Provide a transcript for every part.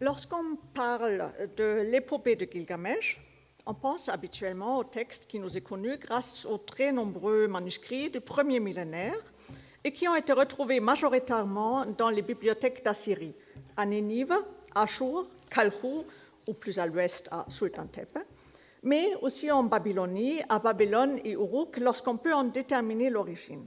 Lorsqu'on parle de l'épopée de Gilgamesh, on pense habituellement au texte qui nous est connu grâce aux très nombreux manuscrits du premier millénaire et qui ont été retrouvés majoritairement dans les bibliothèques d'Assyrie, à Ninive, Ashur, Kalchou ou plus à l'ouest à Sultan Tepe, mais aussi en Babylonie, à Babylone et Uruk lorsqu'on peut en déterminer l'origine.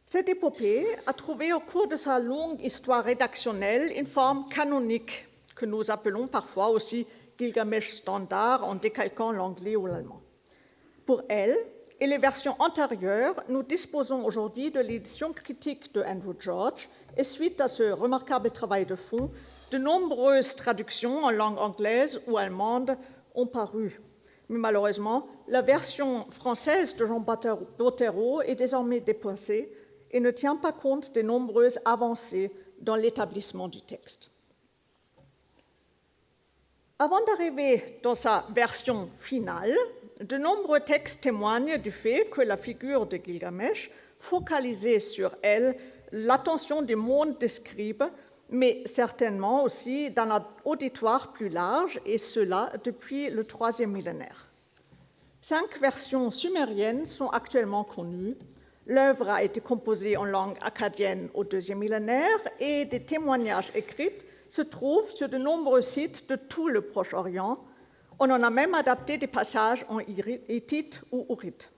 Cette épopée a trouvé au cours de sa longue histoire rédactionnelle une forme canonique que nous appelons parfois aussi Gilgamesh standard en décalquant l'anglais ou l'allemand. Pour elle et les versions antérieures, nous disposons aujourd'hui de l'édition critique de Andrew George et suite à ce remarquable travail de fond, de nombreuses traductions en langue anglaise ou allemande ont paru. Mais malheureusement, la version française de Jean Bottero est désormais dépassée et ne tient pas compte des nombreuses avancées dans l'établissement du texte. Avant d'arriver dans sa version finale, de nombreux textes témoignent du fait que la figure de Gilgamesh focalisait sur elle l'attention du monde des scribes, mais certainement aussi d'un auditoire plus large, et cela depuis le troisième millénaire. 5 versions sumériennes sont actuellement connues. L'œuvre a été composée en langue akkadienne au deuxième millénaire et des témoignages écrits se trouvent sur de nombreux sites de tout le Proche-Orient. On en a même adapté des passages en hittite ou ourite.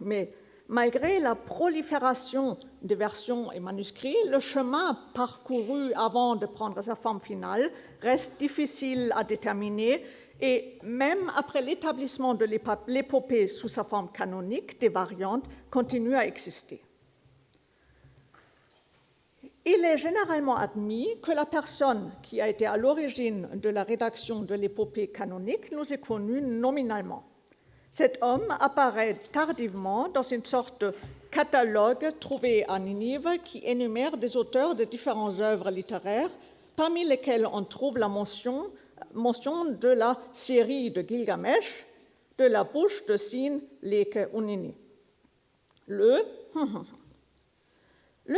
Mais malgré la prolifération des versions et manuscrits, le chemin parcouru avant de prendre sa forme finale reste difficile à déterminer et même après l'établissement de l'épopée sous sa forme canonique, des variantes continuent à exister. Il est généralement admis que la personne qui a été à l'origine de la rédaction de l'épopée canonique nous est connue nominalement. Cet homme apparaît tardivement dans une sorte de catalogue trouvé à Ninive qui énumère des auteurs de différentes œuvres littéraires, parmi lesquels on trouve la mention de la série de Gilgamesh, de la bouche de Sin Leke Unini. Le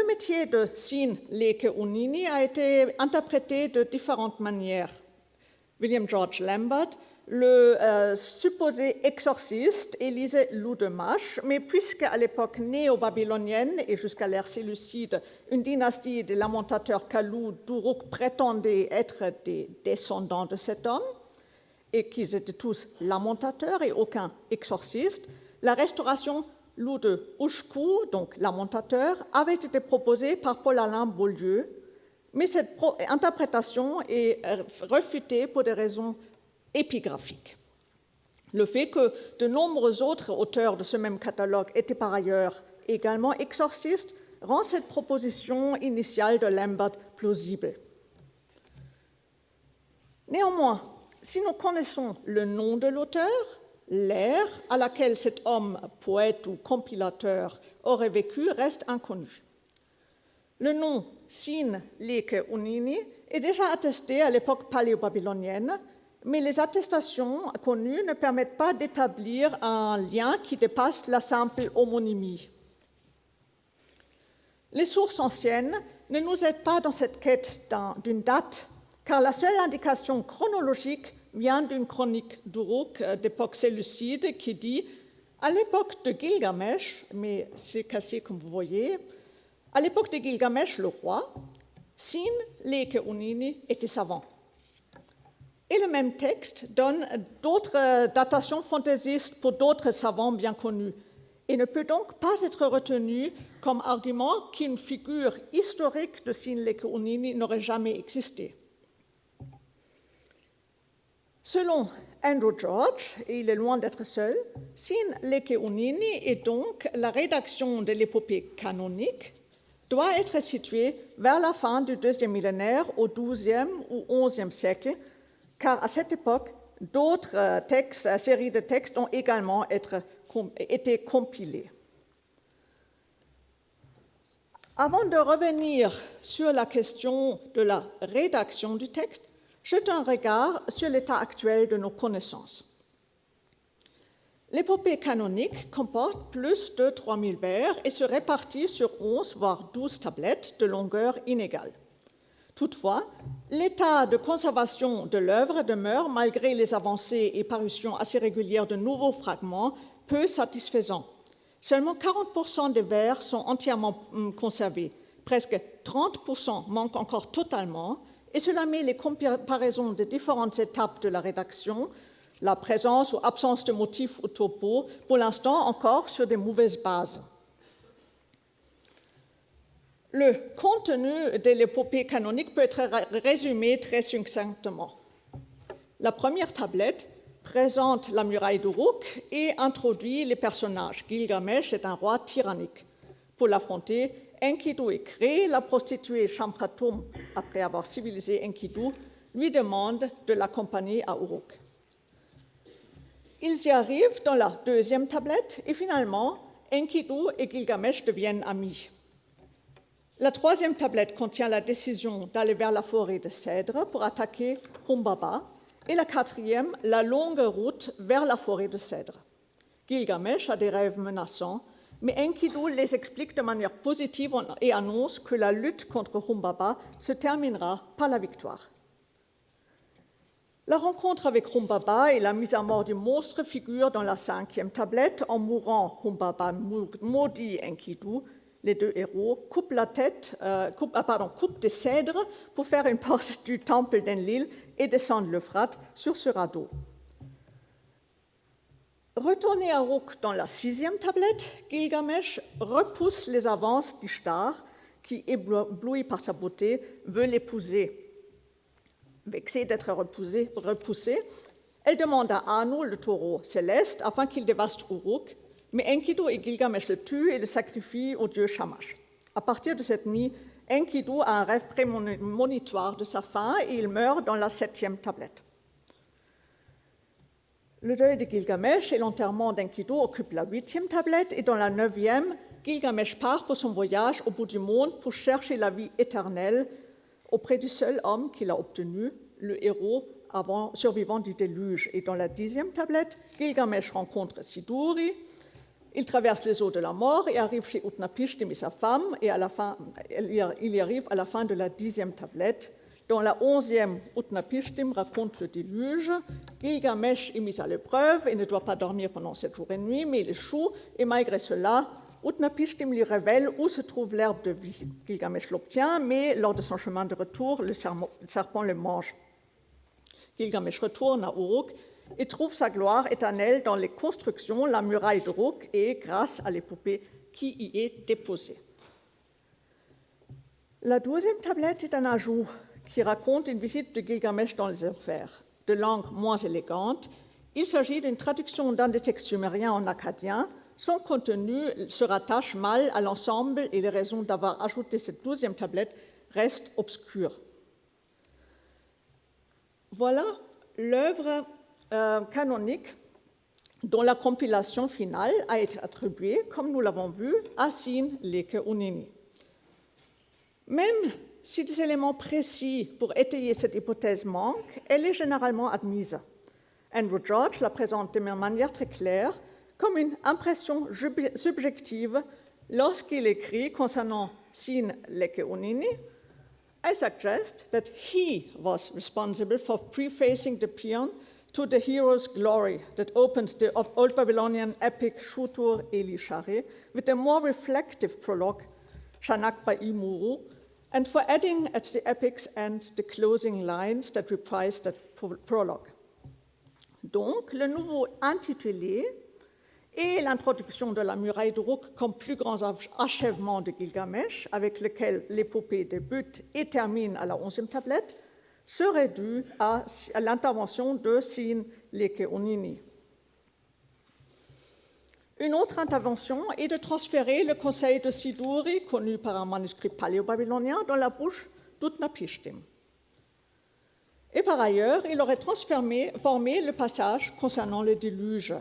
métier de Sin Leke Unini a été interprété de différentes manières. William George Lambert, le supposé exorciste, élisait Loudemash, mais puisqu'à l'époque néo-babylonienne et jusqu'à l'ère séleucide, une dynastie des lamentateurs Kalou d'Uruk prétendait être des descendants de cet homme, et qu'ils étaient tous lamentateurs et aucun exorciste, la restauration Lou de Ushku, donc lamentateur, avait été proposée par Paul-Alain Beaulieu, mais cette interprétation est refutée pour des raisons épigraphiques. Le fait que de nombreux autres auteurs de ce même catalogue étaient par ailleurs également exorcistes rend cette proposition initiale de Lambert plausible. Néanmoins, si nous connaissons le nom de l'auteur, l'ère à laquelle cet homme, poète ou compilateur, aurait vécu reste inconnu. Le nom Sin Leke Unini est déjà attesté à l'époque paléo-babylonienne, mais les attestations connues ne permettent pas d'établir un lien qui dépasse la simple homonymie. Les sources anciennes ne nous aident pas dans cette quête d'une date, car la seule indication chronologique vient d'une chronique d'Uruk d'époque séleucide qui dit « À l'époque de Gilgamesh », mais c'est cassé comme vous voyez, « À l'époque de Gilgamesh, le roi, Sin Leke Unini était savant. » Et le même texte donne d'autres datations fantaisistes pour d'autres savants bien connus et ne peut donc pas être retenu comme argument qu'une figure historique de Sin Leke Unini n'aurait jamais existé. Selon Andrew George, et il est loin d'être seul, Sin Leke Unini est donc la rédaction de l'épopée canonique, doit être située vers la fin du deuxième millénaire au XIIe ou XIe siècle, car à cette époque, d'autres séries de textes ont également été compilés. Avant de revenir sur la question de la rédaction du texte, jetons un regard sur l'état actuel de nos connaissances. L'épopée canonique comporte plus de 3000 vers et se répartit sur 11 voire 12 tablettes de longueur inégale. Toutefois, l'état de conservation de l'œuvre demeure, malgré les avancées et parutions assez régulières de nouveaux fragments, peu satisfaisant. Seulement 40% des vers sont entièrement conservés, presque 30% manquent encore totalement, et cela met les comparaisons des différentes étapes de la rédaction, la présence ou absence de motifs ou topos, pour l'instant encore sur des mauvaises bases. Le contenu de l'épopée canonique peut être résumé très succinctement. La première tablette présente la muraille d'Uruk et introduit les personnages. Gilgamesh est un roi tyrannique. Pour l'affronter, Enkidu est créé. La prostituée Shamkratum, après avoir civilisé Enkidu, lui demande de l'accompagner à Uruk. Ils y arrivent dans la deuxième tablette et finalement, Enkidu et Gilgamesh deviennent amis. La troisième tablette contient la décision d'aller vers la forêt de cèdres pour attaquer Humbaba, et la quatrième, la longue route vers la forêt de cèdres. Gilgamesh a des rêves menaçants, mais Enkidu les explique de manière positive et annonce que la lutte contre Humbaba se terminera par la victoire. La rencontre avec Humbaba et la mise à mort du monstre figurent dans la cinquième tablette. En mourant, Humbaba maudit Enkidu. Les deux héros coupent des cèdres pour faire une porte du temple d'Enlil et descendent l'Euphrate sur ce radeau. Retourné à Uruk dans la sixième tablette, Gilgamesh repousse les avances d'Ishtar, qui, ébloui par sa beauté, veut l'épouser. Vexée d'être repoussée, elle demande à Anu, le taureau céleste, afin qu'il dévaste Uruk, mais Enkidu et Gilgamesh le tuent et le sacrifient au dieu Shamash. À partir de cette nuit, Enkidu a un rêve prémonitoire de sa fin et il meurt dans la septième tablette. Le deuil de Gilgamesh et l'enterrement d'Enkidu occupent la huitième tablette et dans la neuvième, Gilgamesh part pour son voyage au bout du monde pour chercher la vie éternelle auprès du seul homme qu'il a obtenu, le héros survivant du déluge. Et dans la dixième tablette, Gilgamesh rencontre Siduri. Il traverse les eaux de la mort et arrive chez Utnapishtim et sa femme, et il y arrive à la fin de la dixième tablette. Dans la onzième, Utnapishtim raconte le déluge. Gilgamesh est mis à l'épreuve et ne doit pas dormir pendant 7 jours et nuits, mais il échoue, et malgré cela, Utnapishtim lui révèle où se trouve l'herbe de vie. Gilgamesh l'obtient, mais lors de son chemin de retour, le serpent le mange. Gilgamesh retourne à Uruk et trouve sa gloire éternelle dans les constructions, la muraille d'Uruk, et grâce à l'épopée qui y est déposée. La 12e tablette est un ajout qui raconte une visite de Gilgamesh dans les enfers. De langue moins élégante, il s'agit d'une traduction d'un des textes sumériens en akkadien. Son contenu se rattache mal à l'ensemble et les raisons d'avoir ajouté cette 12e tablette restent obscures. Voilà l'œuvre canonique dont la compilation finale a été attribuée, comme nous l'avons vu, à Sin Leke Unini. Même si des éléments précis pour étayer cette hypothèse manquent, elle est généralement admise. Andrew George la présente de manière très claire comme une impression subjective lorsqu'il écrit concernant Sin Leke Unini. I suggest that he was responsible for prefacing the paean to the hero's glory that opens the Old Babylonian epic Shutur Eli Shari with a more reflective prologue, Shanakba Imuru, and for adding at the epic's end the closing lines that reprise that prologue. Donc, le nouveau intitulé et l'introduction de la muraille d'Uruk comme plus grand achèvement de Gilgamesh, avec lequel l'épopée débute et termine à la 11e tablette, serait dû à l'intervention de Sin Leke Unini. Une autre intervention est de transférer le conseil de Siduri, connu par un manuscrit paléo-babylonien, dans la bouche d'Utnapishtim. Et par ailleurs, il aurait formé le passage concernant le déluge.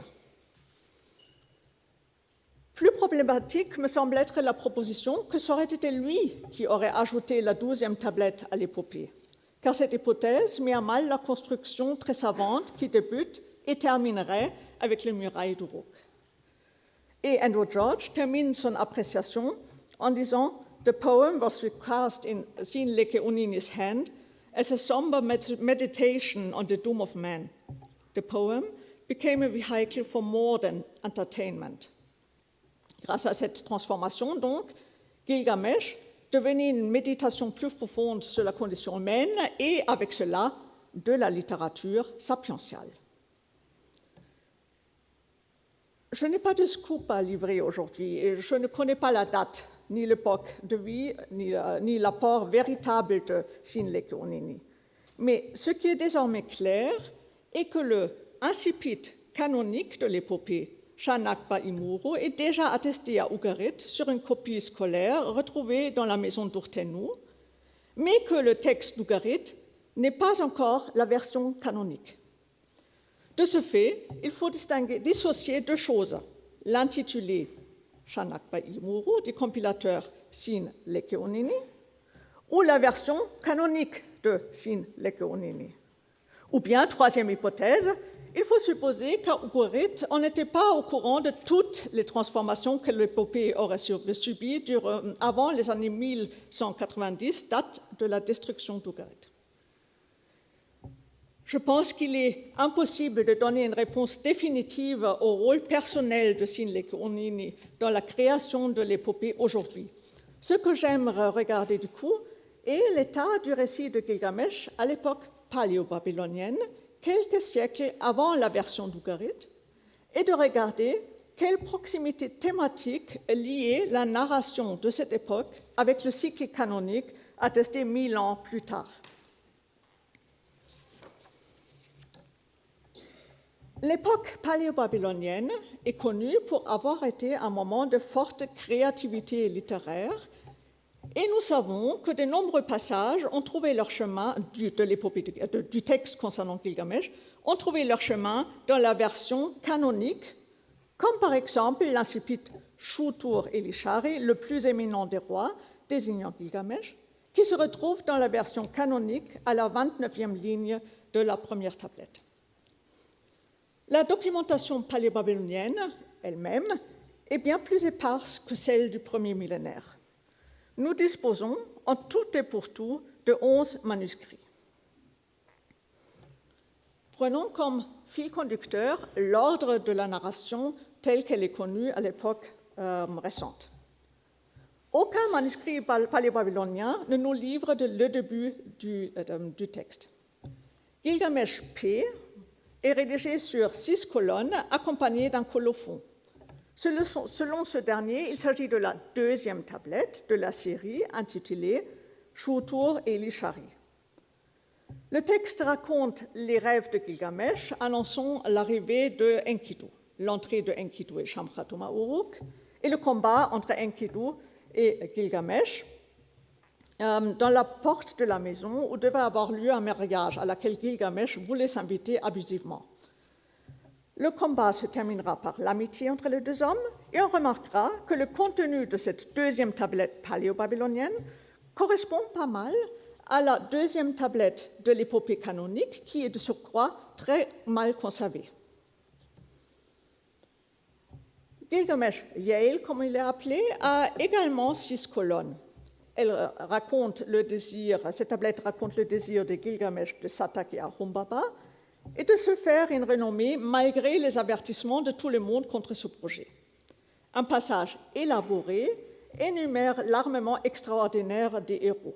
Plus problématique me semble être la proposition que ce aurait été lui qui aurait ajouté la 12e tablette à l'épopée, car cette hypothèse met à mal la construction très savante qui débute et terminerait avec les murailles d'Uruk. Et Andrew George termine son appréciation en disant « The poem was recast in Sin Leke Unini's hand as a somber meditation on the doom of man. The poem became a vehicle for more than entertainment. Grâce à cette transformation, donc, Gilgamesh devenait une méditation plus profonde sur la condition humaine et, avec cela, de la littérature sapientiale. Je n'ai pas de scoop à livrer aujourd'hui et je ne connais pas la date, ni l'époque de vie, ni l'apport véritable de Sin Leke Unini. Mais ce qui est désormais clair est que le incipit canonique de l'épopée Chanakba Imuru est déjà attesté à Ugarit sur une copie scolaire retrouvée dans la maison d'Urtenu, mais que le texte d'Ugarit n'est pas encore la version canonique. De ce fait, il faut dissocier deux choses. L'intitulé Chanakba Imuru du compilateur Sin Leke Unini ou la version canonique de Sin Leke Unini. Ou bien, troisième hypothèse, il faut supposer qu'Ugarit n'était pas au courant de toutes les transformations que l'épopée aurait subies avant les années 1190, date de la destruction d'Ugarit. Je pense qu'il est impossible de donner une réponse définitive au rôle personnel de Sin Leke Unini dans la création de l'épopée aujourd'hui. Ce que j'aimerais regarder du coup est l'état du récit de Gilgamesh à l'époque paléo-babylonienne, quelques siècles avant la version d'Ugarit, et de regarder quelle proximité thématique liait la narration de cette époque avec le cycle canonique attesté 1000 ans plus tard. L'époque paléo-babylonienne est connue pour avoir été un moment de forte créativité littéraire, et nous savons que de nombreux passages ont trouvé leur chemin de l'épopée du texte concernant Gilgamesh, ont trouvé leur chemin dans la version canonique, comme par exemple l'incipit Shutur Elishari, le plus éminent des rois, désignant Gilgamesh, qui se retrouve dans la version canonique à la 29e ligne de la première tablette. La documentation paléo-babylonienne elle-même est bien plus éparse que celle du premier millénaire. Nous disposons, en tout et pour tout, de 11 manuscrits. Prenons comme fil conducteur l'ordre de la narration telle qu'elle est connue à l'époque récente. Aucun manuscrit paléo-babylonien ne nous livre le début du texte. Gilgamesh P est rédigé sur 6 colonnes accompagnées d'un colophon. Selon ce dernier, il s'agit de la deuxième tablette de la série intitulée Shutur Elishari. Le texte raconte les rêves de Gilgamesh annonçant l'arrivée de Enkidu, l'entrée de Enkidu et Shamkhatu Uruk, et le combat entre Enkidu et Gilgamesh dans la porte de la maison où devait avoir lieu un mariage à laquelle Gilgamesh voulait s'inviter abusivement. Le combat se terminera par l'amitié entre les deux hommes et on remarquera que le contenu de cette deuxième tablette paléo-babylonienne correspond pas mal à la deuxième tablette de l'épopée canonique qui est de surcroît très mal conservée. Gilgamesh Yale, comme il est appelé, a également 6 colonnes. Cette tablette raconte le désir de Gilgamesh de s'attaquer à Humbaba et de se faire une renommée malgré les avertissements de tout le monde contre ce projet. Un passage élaboré énumère l'armement extraordinaire des héros.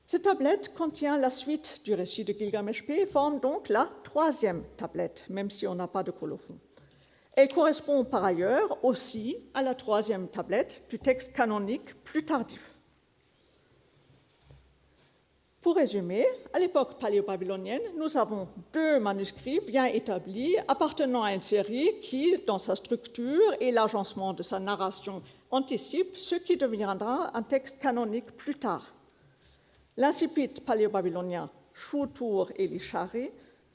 Cette tablette contient la suite du récit de Gilgamesh P et forme donc la 3e tablette, même si on n'a pas de colophon. Elle correspond par ailleurs aussi à la 3e tablette du texte canonique plus tardif. Pour résumer, à l'époque paléo-babylonienne, nous avons 2 manuscrits bien établis appartenant à une série qui, dans sa structure et l'agencement de sa narration, anticipe ce qui deviendra un texte canonique plus tard. L'incipit paléo-babylonien Shutur Elishari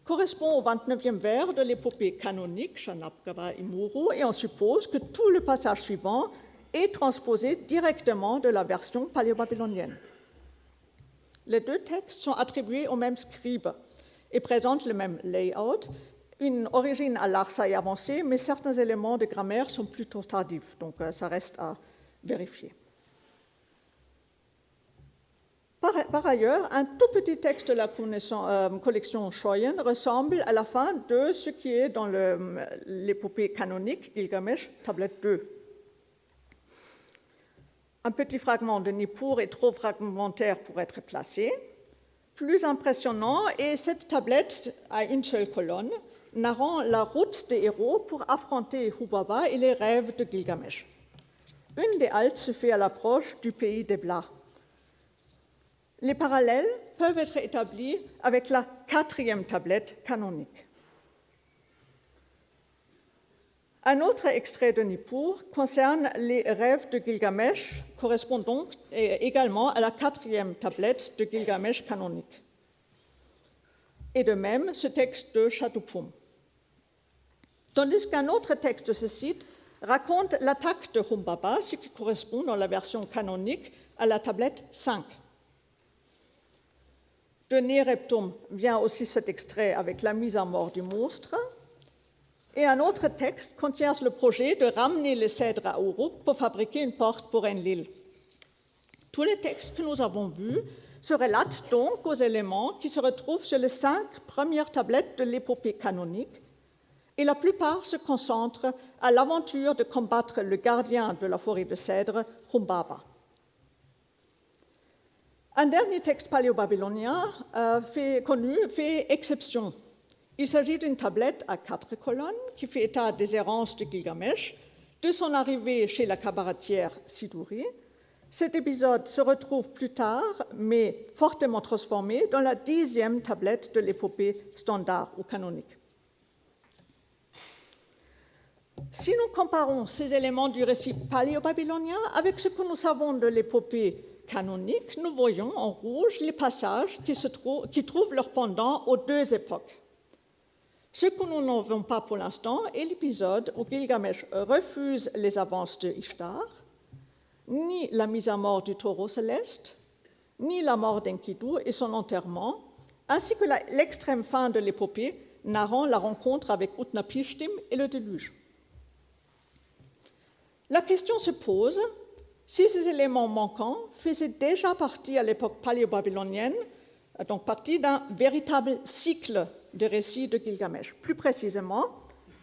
correspond au 29e vers de l'épopée canonique Chanakba Imuru et on suppose que tout le passage suivant est transposé directement de la version paléo-babylonienne. Les 2 textes sont attribués au même scribe et présentent le même layout, une origine à l'archaïque avancée, mais certains éléments de grammaire sont plutôt tardifs, donc ça reste à vérifier. Par ailleurs, un tout petit texte de la collection Schoyen ressemble à la fin de ce qui est dans l'épopée canonique Gilgamesh, tablette 2. Un petit fragment de Nippur est trop fragmentaire pour être placé. Plus impressionnant est cette tablette à une seule colonne, narrant la route des héros pour affronter Humbaba et les rêves de Gilgamesh. Une des haltes se fait à l'approche du pays des Blas. Les parallèles peuvent être établis avec la 4e tablette canonique. Un autre extrait de Nippur concerne les rêves de Gilgamesh, correspondant également à la 4e tablette de Gilgamesh canonique. Et de même, ce texte de Shatupoum. Tandis qu'un autre texte de ce site raconte l'attaque de Humbaba, ce qui correspond dans la version canonique à la tablette 5. De Nereptum vient aussi cet extrait avec la mise à mort du monstre. Et un autre texte contient le projet de ramener les cèdres à Uruk pour fabriquer une porte pour Enlil. Tous les textes que nous avons vus se relatent donc aux éléments qui se retrouvent sur les 5 premières tablettes de l'épopée canonique, et la plupart se concentrent à l'aventure de combattre le gardien de la forêt de cèdres, Humbaba. Un dernier texte paléo-babylonien connu fait exception. Il s'agit d'une tablette à 4 colonnes qui fait état des errances de Gilgamesh, de son arrivée chez la cabaretière Siduri. Cet épisode se retrouve plus tard, mais fortement transformé, dans la 10e tablette de l'épopée standard ou canonique. Si nous comparons ces éléments du récit paléo-babylonien avec ce que nous savons de l'épopée canonique, nous voyons en rouge les passages qui trouvent leur pendant aux 2 époques. Ce que nous n'avons pas pour l'instant est l'épisode où Gilgamesh refuse les avances de Ishtar, ni la mise à mort du taureau céleste, ni la mort d'Enkidu et son enterrement, ainsi que l'extrême fin de l'épopée narrant la rencontre avec Utnapishtim et le déluge. La question se pose si ces éléments manquants faisaient déjà partie à l'époque paléo-babylonienne, donc partie d'un véritable cycle de récits de Gilgamesh. Plus précisément,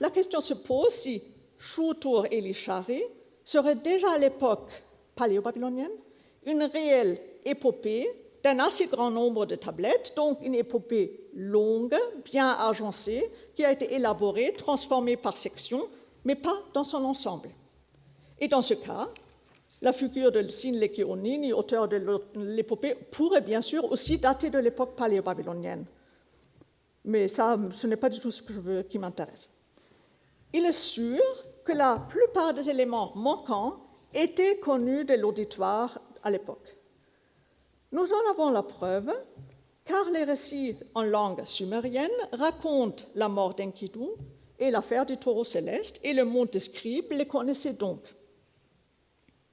la question se pose si Shutur Elishari serait déjà à l'époque paléo-babylonienne une réelle épopée d'un assez grand nombre de tablettes, donc une épopée longue, bien agencée, qui a été élaborée, transformée par section, mais pas dans son ensemble. Et dans ce cas, la figure de Sinleki Onini, auteur de l'épopée, pourrait bien sûr aussi dater de l'époque paléo-babylonienne. Mais ça, ce n'est pas du tout ce qui m'intéresse. Il est sûr que la plupart des éléments manquants étaient connus de l'auditoire à l'époque. Nous en avons la preuve, car les récits en langue sumérienne racontent la mort d'Enkidu et l'affaire du taureau céleste, et le monde des scribes les connaissait donc.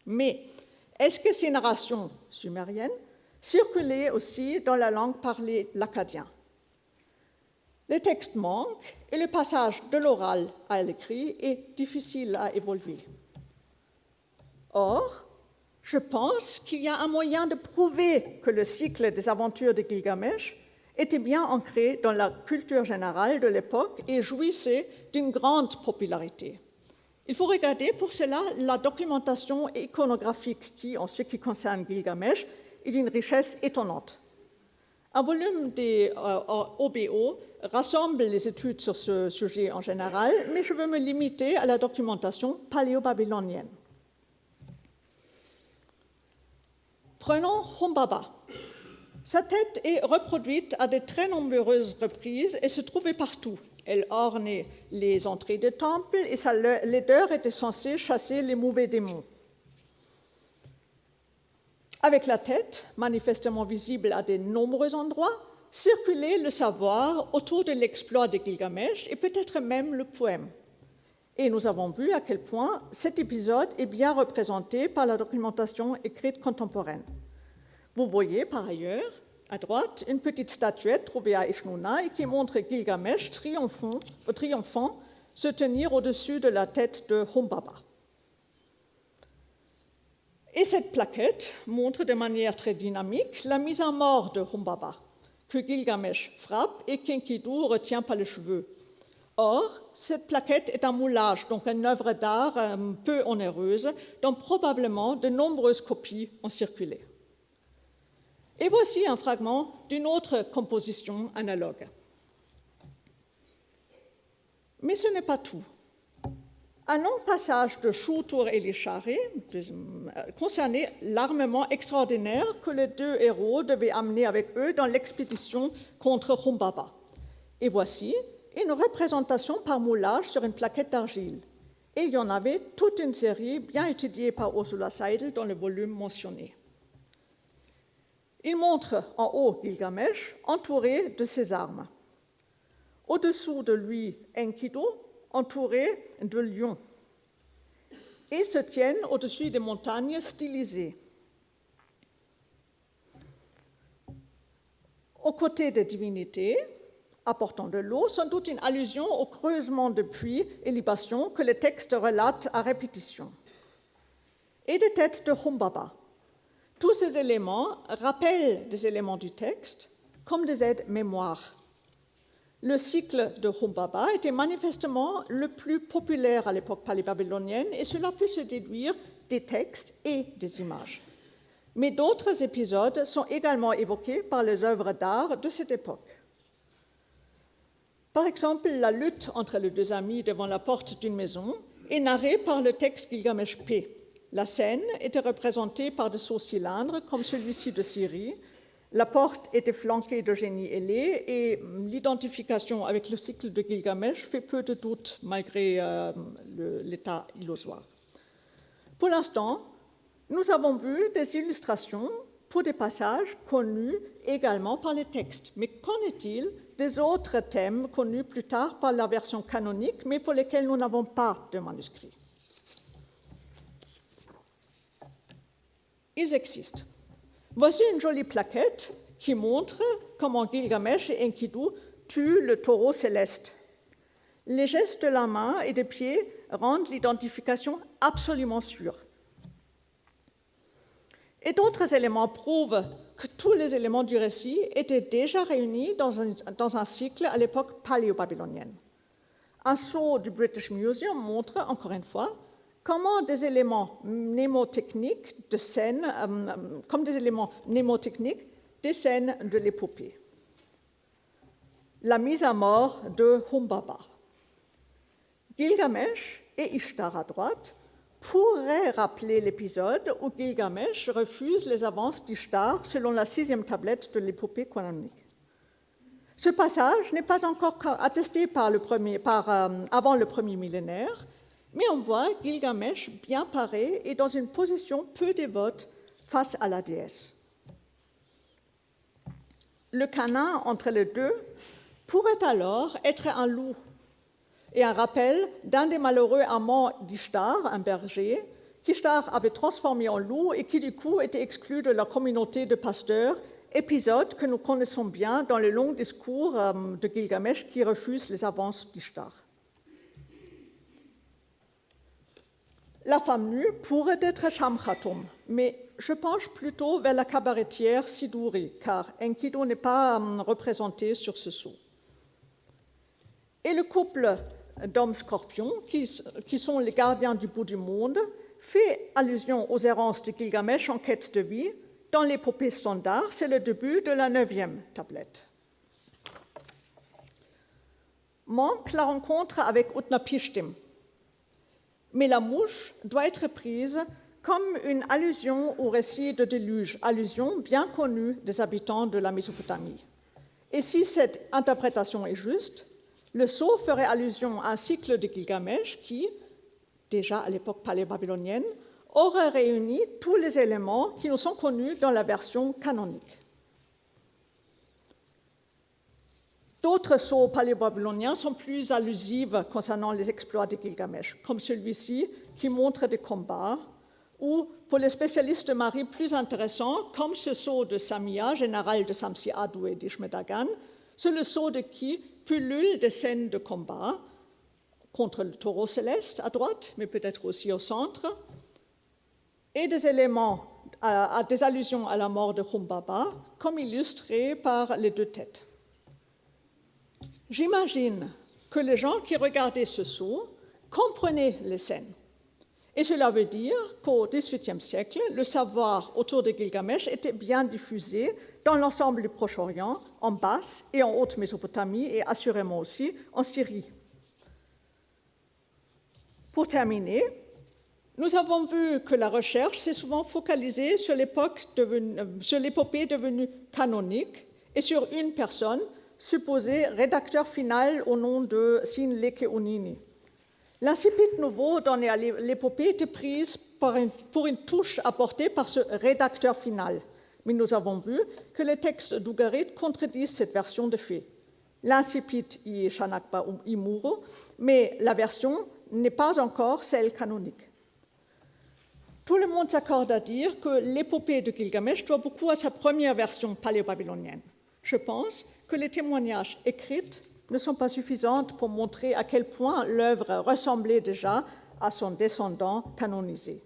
Mais est-ce que ces narrations sumériennes circulaient aussi dans la langue parlée l'acadien? Les textes manquent et le passage de l'oral à l'écrit est difficile à évoluer. Or, je pense qu'il y a un moyen de prouver que le cycle des aventures de Gilgamesh était bien ancré dans la culture générale de l'époque et jouissait d'une grande popularité. Il faut regarder pour cela la documentation iconographique qui, en ce qui concerne Gilgamesh, est d'une richesse étonnante. Un volume des OBO rassemble les études sur ce sujet en général, mais je veux me limiter à la documentation paléo-babylonienne. Prenons Humbaba. Sa tête est reproduite à de très nombreuses reprises et se trouvait partout. Elle ornait les entrées des temples et sa laideur était censée chasser les mauvais démons. Avec la tête, manifestement visible à de nombreux endroits, circulait le savoir autour de l'exploit de Gilgamesh et peut-être même le poème. Et nous avons vu à quel point cet épisode est bien représenté par la documentation écrite contemporaine. Vous voyez par ailleurs, à droite, une petite statuette trouvée à Ishnouna et qui montre Gilgamesh triomphant se tenir au-dessus de la tête de Humbaba. Et cette plaquette montre de manière très dynamique la mise à mort de Humbaba, que Gilgamesh frappe et qu'Enkidu retient par les cheveux. Or, cette plaquette est un moulage, donc une œuvre d'art peu onéreuse, dont probablement de nombreuses copies ont circulé. Et voici un fragment d'une autre composition analogue. Mais ce n'est pas tout. Un long passage de Shutur et Lishari concernait l'armement extraordinaire que les deux héros devaient amener avec eux dans l'expédition contre Humbaba. Et voici une représentation par moulage sur une plaquette d'argile. Et il y en avait toute une série bien étudiée par Ursula Seidel dans le volume mentionné. Il montre en haut Gilgamesh entouré de ses armes. Au-dessous de lui, Enkidu, entouré de lions. Ils se tiennent au-dessus des montagnes stylisées. Aux côtés des divinités, apportant de l'eau, sans doute une allusion au creusement de puits et libations que les textes relatent à répétition. Et des têtes de Humbaba. Tous ces éléments rappellent des éléments du texte comme des aides-mémoires. Le cycle de Humbaba était manifestement le plus populaire à l'époque palébabylonienne et cela peut se déduire des textes et des images. Mais d'autres épisodes sont également évoqués par les œuvres d'art de cette époque. Par exemple, la lutte entre les deux amis devant la porte d'une maison est narrée par le texte Gilgamesh P. La scène était représentée par des sauts cylindres comme celui-ci de Syrie. La porte était flanquée de génies ailés et l'identification avec le cycle de Gilgamesh fait peu de doute malgré l'état illusoire. Pour l'instant, nous avons vu des illustrations pour des passages connus également par les textes. Mais qu'en est-il des autres thèmes connus plus tard par la version canonique, mais pour lesquels nous n'avons pas de manuscrit? Ils existent. Voici une jolie plaquette qui montre comment Gilgamesh et Enkidu tuent le taureau céleste. Les gestes de la main et des pieds rendent l'identification absolument sûre. Et d'autres éléments prouvent que tous les éléments du récit étaient déjà réunis dans un cycle à l'époque paléo-babylonienne. Un sceau du British Museum montre, encore une fois, comment des éléments mnémotechniques des scènes de l'épopée. La mise à mort de Humbaba. Gilgamesh et Ishtar à droite pourraient rappeler l'épisode où Gilgamesh refuse les avances d'Ishtar selon la 6e tablette de l'épopée canonique. Ce passage n'est pas encore attesté avant le premier millénaire, mais on voit Gilgamesh bien paré et dans une position peu dévote face à la déesse. Le canin entre les deux pourrait alors être un loup et un rappel d'un des malheureux amants d'Ishtar, un berger, qu'Ishtar avait transformé en loup et qui du coup était exclu de la communauté de pasteurs, épisode que nous connaissons bien dans le long discours de Gilgamesh qui refuse les avances d'Ishtar. La femme nue pourrait être Shamkhatum, mais je penche plutôt vers la cabaretière Siduri, car Enkidu n'est pas représenté sur ce sceau. Et le couple d'hommes-scorpions, qui sont les gardiens du bout du monde, fait allusion aux errances de Gilgamesh en quête de vie. Dans l'épopée standard, c'est le début de la 9e tablette. Manque la rencontre avec Utnapishtim, mais la mouche doit être prise comme une allusion au récit de déluge, allusion bien connue des habitants de la Mésopotamie. Et si cette interprétation est juste, le sceau ferait allusion à un cycle de Gilgamesh qui, déjà à l'époque paleo-babylonienne, aurait réuni tous les éléments qui nous sont connus dans la version canonique. D'autres sceaux paléo-babyloniens sont plus allusifs concernant les exploits de Gilgamesh, comme celui-ci qui montre des combats, ou pour les spécialistes de Marie plus intéressants, comme ce sceau de Samia, général de Samsi-Adou et d'Ishmedagan, c'est le sceau de qui pullule des scènes de combat contre le taureau céleste à droite, mais peut-être aussi au centre, et des éléments, des allusions à la mort de Humbaba, comme illustré par les deux têtes. J'imagine que les gens qui regardaient ce saut comprenaient les scènes. Et cela veut dire qu'au XVIIIe siècle, le savoir autour de Gilgamesh était bien diffusé dans l'ensemble du Proche-Orient, en Basse et en Haute-Mésopotamie, et assurément aussi en Syrie. Pour terminer, nous avons vu que la recherche s'est souvent focalisée sur l'épopée devenue canonique et sur une personne, supposée rédacteur final au nom de Sin Leke Unini. L'incipit nouveau donné à l'épopée était prise pour une touche apportée par ce rédacteur final. Mais nous avons vu que les textes d'Ugarit contredisent cette version de fait. L'incipit y est Shanakba Imuro, mais la version n'est pas encore celle canonique. Tout le monde s'accorde à dire que l'épopée de Gilgamesh doit beaucoup à sa première version paléo-babylonienne. Je pense que les témoignages écrits ne sont pas suffisantes pour montrer à quel point l'œuvre ressemblait déjà à son descendant canonisé.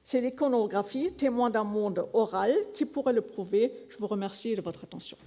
C'est l'iconographie, témoin d'un monde oral, qui pourrait le prouver. Je vous remercie de votre attention.